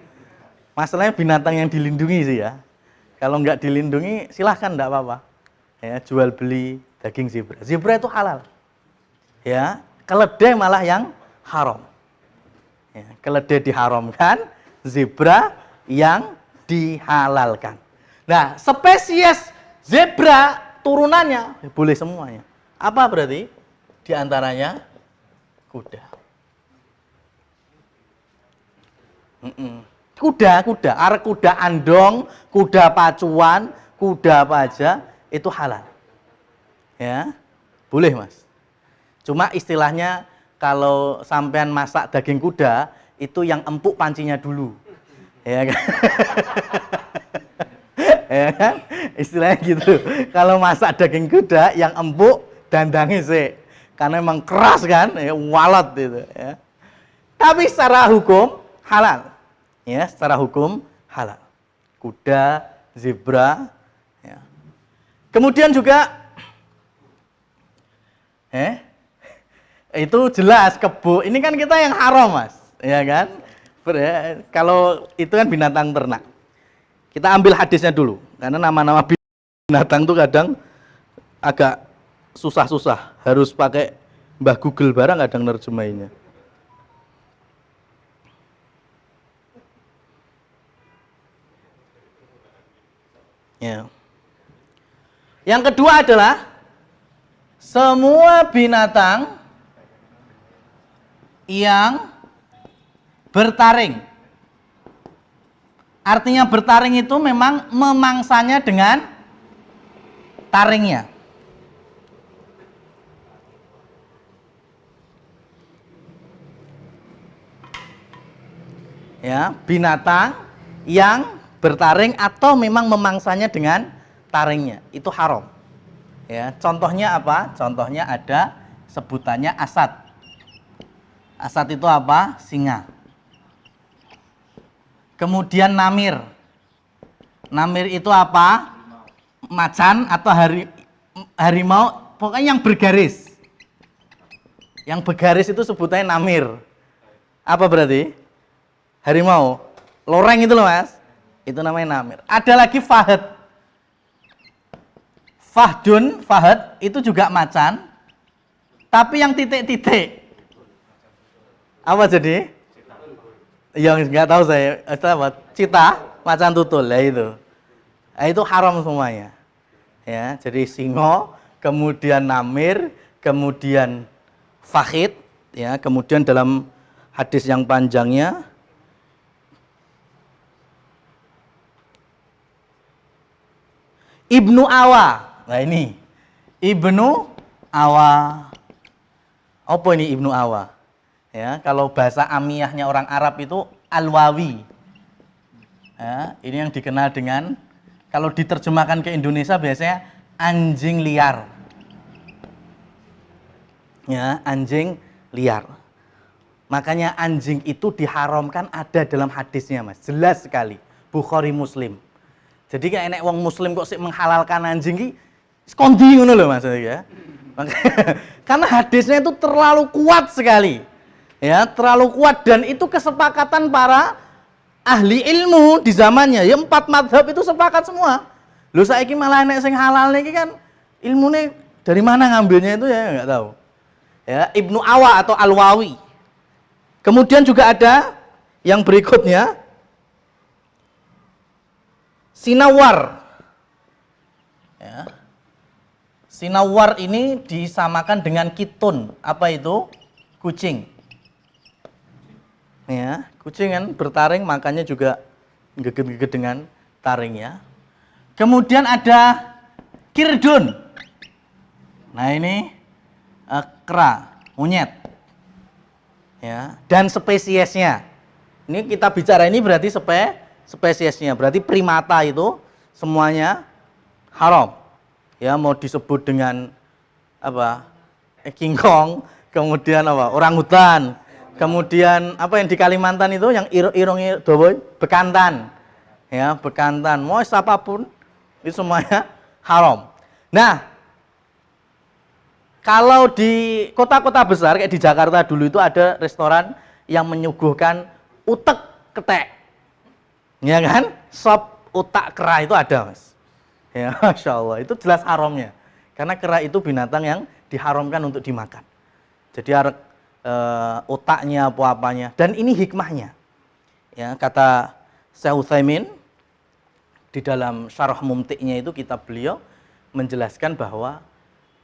Masalahnya binatang yang dilindungi sih ya. Kalau nggak dilindungi, silahkan, nggak apa-apa. Ya, jual beli daging zebra. Zebra itu halal. Ya, keledai malah yang haram. Ya, keledai diharamkan, zebra yang dihalalkan. Nah, spesies zebra turunannya boleh semuanya. Apa berarti? Di antaranya kuda. Kuda, arek kuda andong, kuda pacuan, kuda apa aja itu halal. Ya, boleh Mas. Cuma istilahnya kalau sampean masak daging kuda itu yang empuk pancinya dulu, ya kan? Ya kan? Istilahnya gitu. Kalau masak daging kuda yang empuk dandangnya sih, karena memang keras kan, ya, walet itu. Ya. Tapi secara hukum halal. Ya, secara hukum halal. Kuda, zebra, ya. Kemudian juga itu jelas kebo. Ini kan kita yang haram, Mas, ya kan? Kalau itu kan binatang ternak. Kita ambil hadisnya dulu, karena nama-nama binatang tuh kadang agak susah-susah, harus pakai Mbah Google barang kadang nerjemahinnya. Ya. Yang kedua adalah semua binatang yang bertaring. Artinya bertaring itu memang memangsanya dengan taringnya. Ya, binatang yang bertaring atau memang memangsanya dengan taringnya, itu haram. Ya, contohnya apa? Contohnya ada sebutannya asad. Asad itu apa? Singa. Kemudian namir. Namir itu apa? Macan atau harimau, pokoknya yang bergaris. Yang bergaris itu sebutannya namir. Apa berarti? Harimau. Loreng itu loh, Mas. Itu namanya namir. Ada lagi fahad. Fahad itu juga macan. Tapi yang titik-titik apa jadi? Yang nggak tahu saya, apa? Cita, macan tutul, ya itu. Nah, itu haram semuanya. Ya, jadi singo, kemudian namir, kemudian fakhid, ya, kemudian dalam hadis yang panjangnya Ibnu Awa. Nah ini Ibnu Awa. Apa ini Ibnu Awa? Ya, kalau bahasa amiyahnya orang Arab itu Alwawi. Ya, ini yang dikenal dengan, kalau diterjemahkan ke Indonesia biasanya anjing liar. Ya, anjing liar. Makanya anjing itu diharamkan ada dalam hadisnya, Mas. Jelas sekali. Bukhari Muslim. Jadi kayak enek wong muslim kok sik menghalalkan anjing ki kondi ngono lho Mas ya. Karena hadisnya itu terlalu kuat sekali. Ya, terlalu kuat dan itu kesepakatan para ahli ilmu di zamannya. Ya 4 mazhab itu sepakat semua. Lho saiki malah enek sing halal niki kan ilmune dari mana ngambilnya itu ya enggak tahu. Ya, Ibnu Awa atau Alwawi. Kemudian juga ada yang berikutnya Sinawar. Ya. Sinawar ini disamakan dengan kitun. Apa itu? Kucing. Ya, kucing kan bertaring, makanya juga geget-geget dengan taringnya. Kemudian ada kirdun. Nah ini kera, monyet. Ya, dan spesiesnya. Ini kita bicara ini berarti spesiesnya, berarti primata itu semuanya haram. Ya, mau disebut dengan apa? King Kong, kemudian apa? Orangutan. Kemudian apa yang di Kalimantan itu yang irungnya dawa bekantan. Ya, bekantan. Mau siapapun itu semuanya haram. Nah, kalau di kota-kota besar kayak di Jakarta dulu itu ada restoran yang menyuguhkan utek ketek. Ya kan? Sop otak kera itu ada, Mas. Ya, Masya Allah, itu jelas haramnya. Karena kera itu binatang yang diharamkan untuk dimakan. Jadi otaknya apa-apanya. Dan ini hikmahnya. Ya, kata Syekh Utsaimin di dalam Syarah Mumti'nya itu kitab beliau menjelaskan bahwa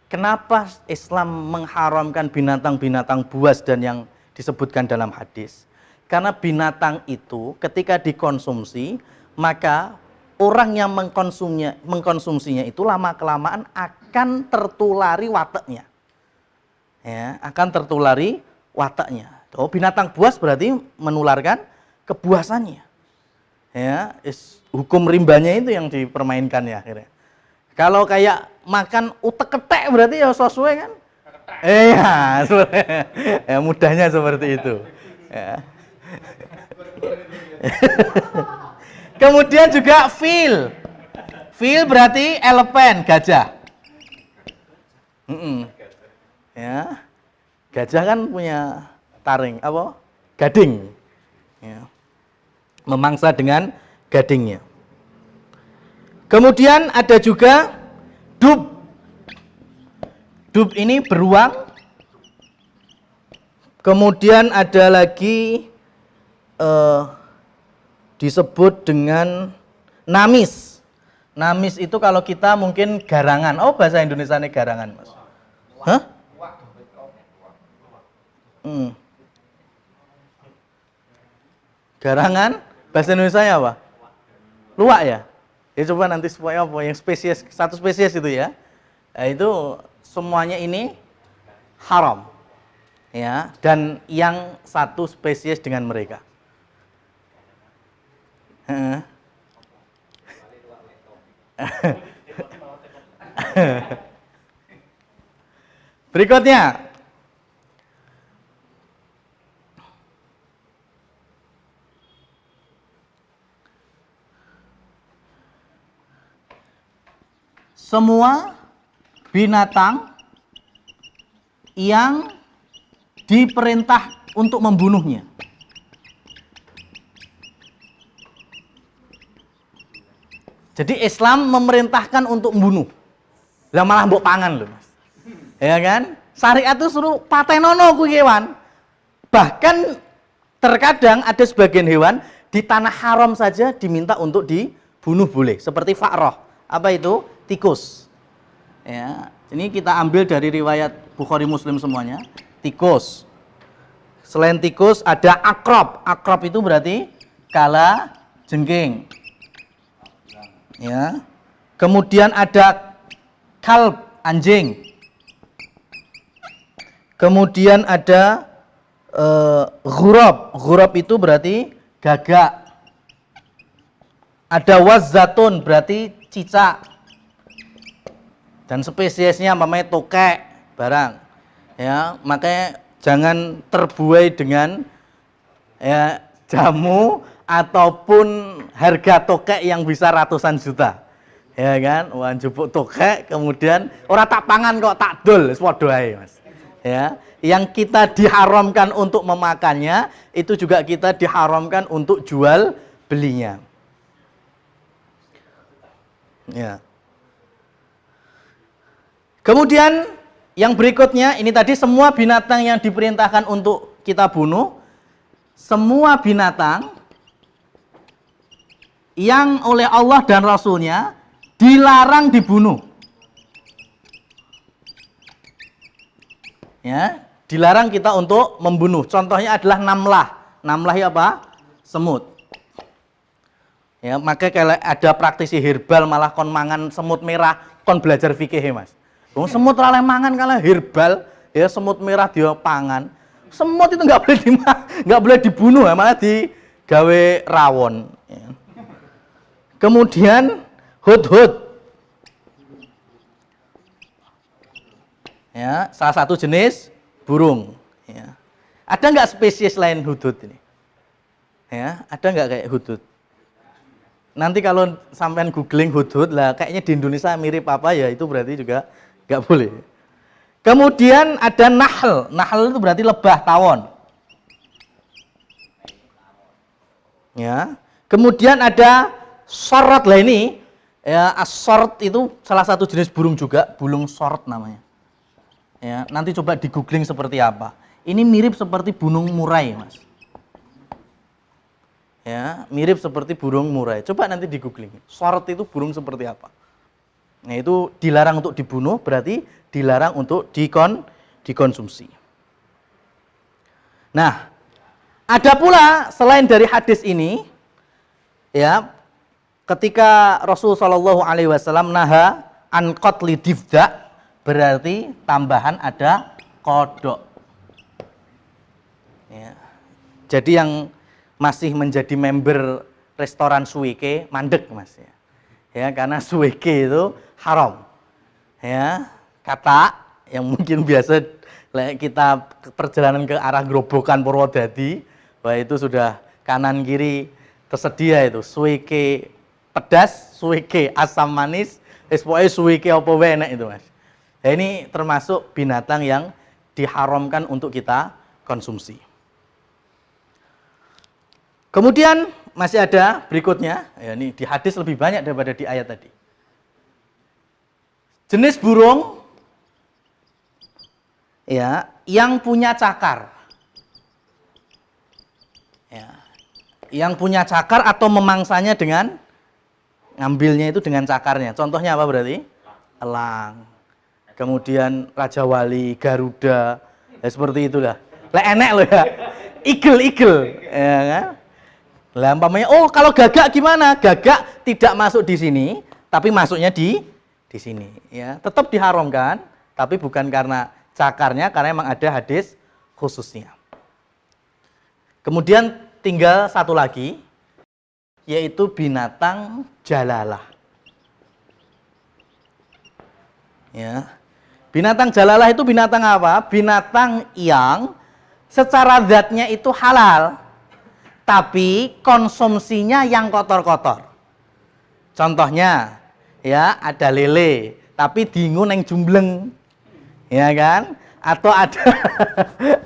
kenapa Islam mengharamkan binatang-binatang buas dan yang disebutkan dalam hadis. Karena binatang itu ketika dikonsumsi, maka orang yang mengkonsumsinya itu lama-kelamaan akan tertulari wataknya. Ya, akan tertulari wataknya. Oh, binatang buas berarti menularkan kebuasannya. Ya, hukum rimbanya itu yang dipermainkan ya akhirnya. Kalau kayak makan utek ketek berarti ya sesuai kan? Iya, ya, mudahnya seperti itu. Ya. Kemudian juga fil. Fil berarti elephant, gajah. Ya. Gajah kan punya taring, apa? Gading. Ya. Memangsa dengan gadingnya. Kemudian ada juga dub. Dub ini beruang. Kemudian ada lagi disebut dengan namis. Namis itu kalau kita mungkin garangan. Oh, bahasa Indonesia ini garangan, Mas. Hah? Garangan bahasa Indonesia apa? Luwak ya? Ya coba nanti supaya apa yang spesies, satu spesies itu ya. Nah, itu semuanya ini haram. Ya, dan yang satu spesies dengan mereka. Berikutnya semua binatang yang diperintah untuk membunuhnya. Jadi Islam memerintahkan untuk membunuh. Lah malah mbok pangan loh, Mas. Ya kan? Syariat itu suruh patenono kuwi kewan. Bahkan terkadang ada sebagian hewan di tanah haram saja diminta untuk dibunuh boleh, seperti fa'roh. Apa itu? Tikus. Ya, ini kita ambil dari riwayat Bukhari Muslim semuanya. Tikus. Selain tikus ada akrab. Akrab itu berarti kala jengking. Ya. Kemudian ada kalb, anjing. Kemudian ada ghurab. Ghurab itu berarti gagak. Ada wazzatun berarti cicak. Dan spesiesnya namanya tokek barang. Ya, makanya jangan terbuai dengan ya jamu ataupun harga tokek yang bisa ratusan juta. Ya kan? Wah, jupuk tokek kemudian ora tak pangan kok tak dol, wis padha ae, Mas. Ya, yang kita diharamkan untuk memakannya itu juga kita diharamkan untuk jual belinya. Ya. Kemudian yang berikutnya ini tadi semua binatang yang diperintahkan untuk kita bunuh, semua binatang yang oleh Allah dan Rasulnya dilarang dibunuh. Ya, dilarang kita untuk membunuh. Contohnya adalah namlah. Namlah apa? Semut. Ya, maka kalau ada praktisi herbal malah kon mangan semut merah, kon belajar fikih ya, Mas. Wong semut ora mangan kalau herbal, ya semut merah dia pangan. Semut itu nggak boleh dibunuh, malah digawe rawon. Ya. Kemudian hudhud. Ya, salah satu jenis burung. Ya. Ada nggak spesies lain hudhud ini? Ya, ada nggak kayak hudhud? Nanti kalau sampean googling hudhud lah, kayaknya di Indonesia mirip apa ya? Itu berarti juga nggak boleh. Kemudian ada nahl. Nahl itu berarti lebah tawon. Ya. Kemudian ada sorot lah ini. Ya, sorot itu salah satu jenis burung juga, burung sorot namanya. Ya, nanti coba di googling seperti apa. Ini mirip seperti burung murai, Mas. Ya, mirip seperti burung murai. Coba nanti di googling. Sorot itu burung seperti apa? Nah, itu dilarang untuk dibunuh, berarti dilarang untuk dikonsumsi. Nah, ada pula selain dari hadis ini, ya, ketika Rasul Shallallahu Alaihi Wasallam naha an qatli difda, berarti tambahan ada kodok. Ya. Jadi yang masih menjadi member restoran Suike mandek, Mas, ya. Ya, karena Suike itu haram. Ya, kata yang mungkin biasa kita perjalanan ke arah Grobogan Purwodadi, wah itu sudah kanan kiri tersedia itu Suike pedas, Suike asam manis, pokoknya Suike apa wae enak itu, Mas. Nah, ini termasuk binatang yang diharamkan untuk kita konsumsi. Kemudian masih ada berikutnya, ya ini di hadis lebih banyak daripada di ayat tadi. Jenis burung ya yang punya cakar. Ya, yang punya cakar atau memangsanya dengan ngambilnya itu dengan cakarnya. Contohnya apa berarti? Elang. Kemudian Raja Wali, Garuda, ya seperti itulah. Lah enek loh ya. Igel, ya kan? Lah umpamanya, oh kalau gagak gimana? Gagak tidak masuk di sini, tapi masuknya di sini, ya. Tetap diharamkan, tapi bukan karena cakarnya, karena memang ada hadis khususnya. Kemudian tinggal satu lagi, yaitu binatang jalalah. Ya. Binatang jalalah itu binatang apa? Binatang yang secara zatnya itu halal, tapi konsumsinya yang kotor-kotor. Contohnya, ya ada lele, tapi dingu neng jumbleng, ya kan? Atau ada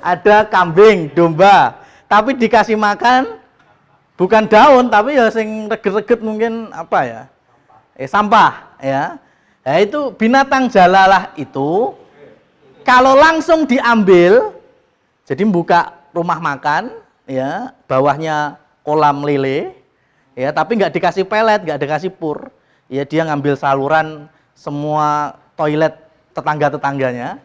ada kambing, domba, tapi dikasih makan bukan daun, tapi ya sing reget-reget mungkin apa ya? Sampah, ya. Nah, itu binatang jalalah itu Kalau langsung diambil, jadi buka rumah makan, ya, bawahnya kolam lele, ya, tapi nggak dikasih pelet, nggak dikasih pur, ya, dia ngambil saluran semua toilet tetangga-tetangganya,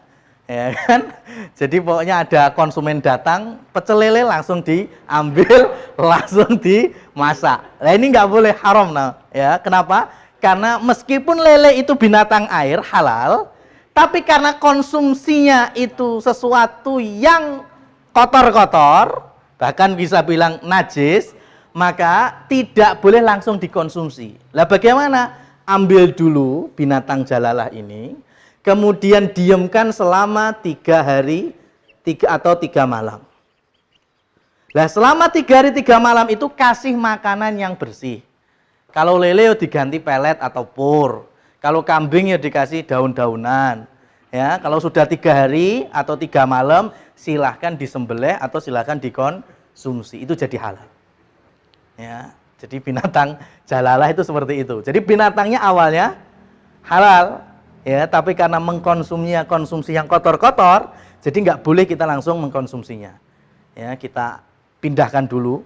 ya kan? Jadi pokoknya ada konsumen datang, pecel lele langsung diambil, langsung dimasak. Nah ini nggak boleh, haram, nah, ya. Kenapa? Karena meskipun lele itu binatang air halal, tapi karena konsumsinya itu sesuatu yang kotor-kotor, bahkan bisa bilang najis, maka tidak boleh langsung dikonsumsi. Lah bagaimana? Ambil dulu binatang jalalah ini, kemudian diamkan selama 3 hari 3 malam. Nah selama 3 hari 3 malam itu kasih makanan yang bersih. Kalau lele diganti pelet atau pur. Kalau kambing ya dikasih daun-daunan. Ya, kalau sudah 3 hari atau 3 malam silahkan disembelih atau silahkan dikonsumsi. Itu jadi halal. Ya, jadi binatang jalalah itu seperti itu. Jadi binatangnya awalnya halal. Ya, tapi karena mengkonsumsinya konsumsi yang kotor-kotor, jadi nggak boleh kita langsung mengkonsumsinya. Ya, kita pindahkan dulu.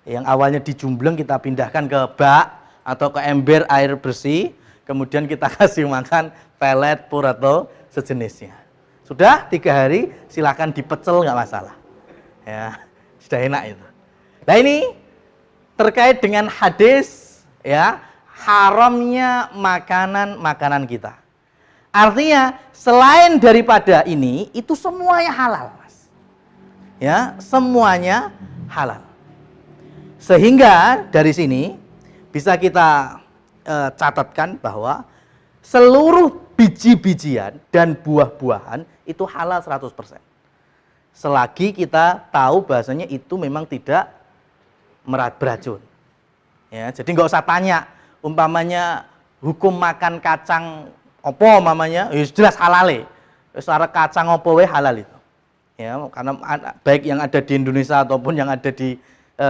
Yang awalnya dijumbleng kita pindahkan ke bak atau ke ember air bersih, kemudian kita kasih makan pelet, pur atau sejenisnya. Sudah 3 hari, silahkan dipecel nggak masalah. Ya, sudah enak itu. Nah ini terkait dengan hadis, ya, haramnya makanan kita. Artinya selain daripada ini, itu semuanya halal, Mas. Ya, semuanya halal. Sehingga dari sini bisa kita catatkan bahwa seluruh biji-bijian dan buah-buahan itu halal 100%. Selagi kita tahu bahasanya itu memang tidak beracun. Ya, jadi nggak usah tanya, umpamanya hukum makan kacang opo mamanya, ya jelas halal. Secara kacang opo we halal itu. Ya, karena baik yang ada di Indonesia ataupun yang ada di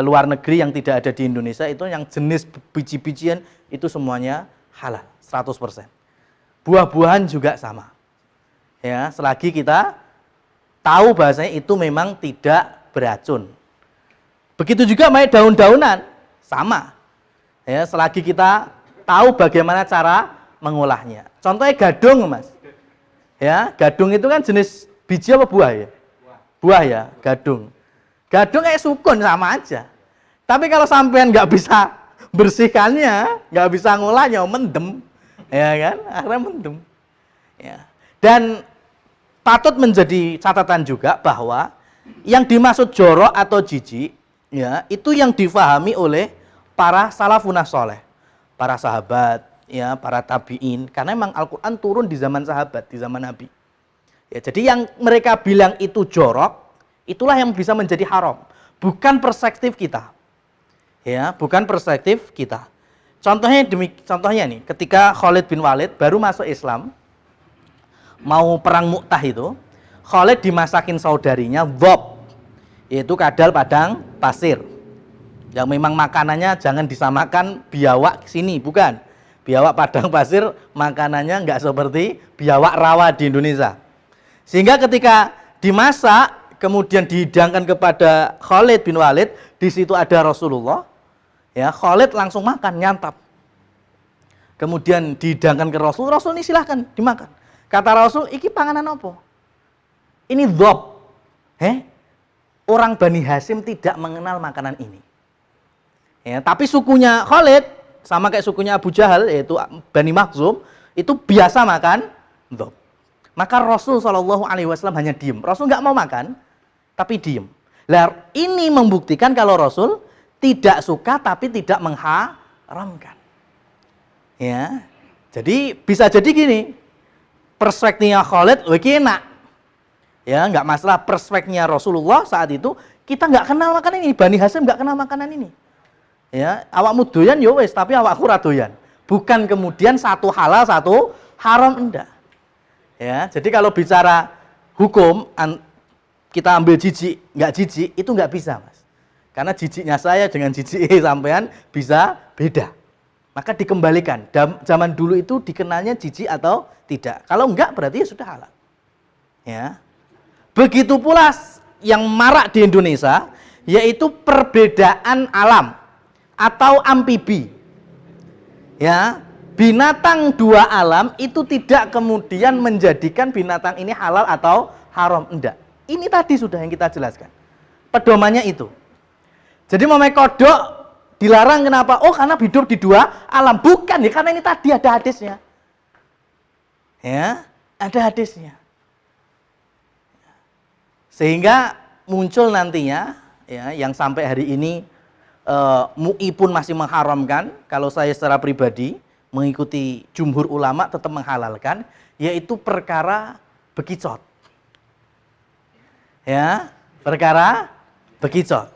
luar negeri yang tidak ada di Indonesia itu yang jenis biji-bijian itu semuanya halal 100%. Buah-buahan juga sama. Ya, selagi kita tahu bahasanya itu memang tidak beracun. Begitu juga daun-daunan sama. Ya, selagi kita tahu bagaimana cara mengolahnya. Contohnya gadung, Mas. Ya, gadung itu kan jenis biji apa buah ya? Buah ya, gadung. Gadung kayak sukun sama aja. Tapi kalau sampean nggak bisa bersihkannya, nggak bisa ngolahnya, mendem, ya kan? Akhirnya mendem. Ya. Dan patut menjadi catatan juga bahwa yang dimaksud jorok atau jijik, ya, itu yang difahami oleh para salafun saleh, para sahabat, ya, para tabi'in, karena memang Al-Quran turun di zaman sahabat, di zaman Nabi. Ya, jadi yang mereka bilang itu jorok, itulah yang bisa menjadi haram, bukan perspektif kita. Ya, bukan perspektif kita. Contohnya nih, ketika Khalid bin Walid baru masuk Islam, mau perang Mu'tah itu, Khalid dimasakin saudarinya dhob, yaitu kadal padang pasir. Yang memang makanannya jangan disamakan biawak sini, bukan. Biawak padang pasir makanannya nggak seperti biawak rawa di Indonesia. Sehingga ketika dimasak, kemudian dihidangkan kepada Khalid bin Walid, di situ ada Rasulullah. Ya, Khalid langsung makan, nyantap. Kemudian dihidangkan ke Rasul, Rasul ini silahkan dimakan. Kata Rasul, iki panganan apa? Ini dhob. Orang Bani Hasyim tidak mengenal makanan ini. Ya, tapi sukunya Khalid, sama kayak sukunya Abu Jahal, yaitu Bani Makhzum, itu biasa makan dhob. Maka Rasul SAW hanya diem. Rasul nggak mau makan, tapi diem. Lah, ini membuktikan kalau Rasul tidak suka tapi tidak mengharamkan. Ya, jadi bisa jadi gini, perspektifnya Khalid, iki enak. Ya, nggak masalah perspektifnya Rasulullah saat itu, kita nggak kenal makanan ini, Bani Hasyim nggak kenal makanan ini. Ya, awakmu doyan ya wis, tapi awakku ra doyan. Bukan kemudian satu halal, satu haram, enggak. Ya, jadi kalau bicara hukum, kita ambil jijik, nggak jijik, itu nggak bisa, Mas. Karena jijiknya saya dengan jijik sampean bisa beda. Maka dikembalikan. Zaman dulu itu dikenalnya jijik atau tidak. Kalau enggak berarti ya sudah halal. Ya. Begitu pula yang marak di Indonesia, yaitu perbedaan alam atau amfibi. Ya, binatang dua alam itu tidak kemudian menjadikan binatang ini halal atau haram, enggak. Ini tadi sudah yang kita jelaskan. Pedomannya itu. Jadi memakai kodok dilarang kenapa? Oh, karena hidup di dua alam. Bukan ya, karena ini tadi ada hadisnya. Ya, ada hadisnya. Sehingga muncul nantinya ya, yang sampai hari ini MUI pun masih mengharamkan. Kalau saya secara pribadi mengikuti jumhur ulama tetap menghalalkan, yaitu perkara bekicot. Ya, perkara bekicot.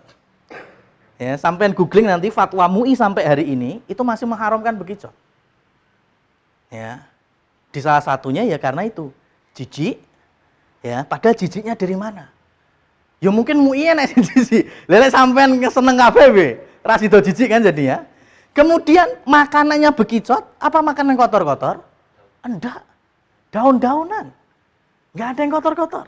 Ya, sampai googling nanti fatwa MUI sampai hari ini itu masih mengharamkan bekicot. Ya. Di salah satunya ya karena itu jijik. Ya, padahal jijiknya dari mana? Ya mungkin MUI enak jijik. Lele sampean seneng kabeh ra sida jijik kan jadinya. Kemudian makanannya bekicot, apa makanan kotor-kotor? Enggak. Daun-daunan. Enggak ada yang kotor-kotor.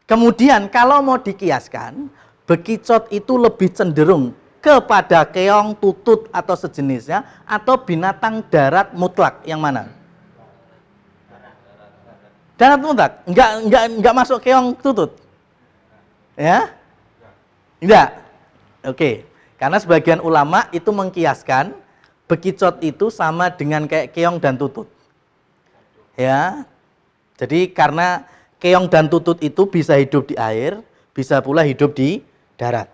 Kemudian kalau mau dikiaskan, bekicot itu lebih cenderung kepada keong, tutut atau sejenisnya atau binatang darat mutlak yang mana? Darat mutlak, enggak masuk keong tutut. Ya? Enggak. Oke. Karena sebagian ulama itu mengkiaskan bekicot itu sama dengan kayak keong dan tutut. Ya. Jadi karena keong dan tutut itu bisa hidup di air, bisa pula hidup di darat.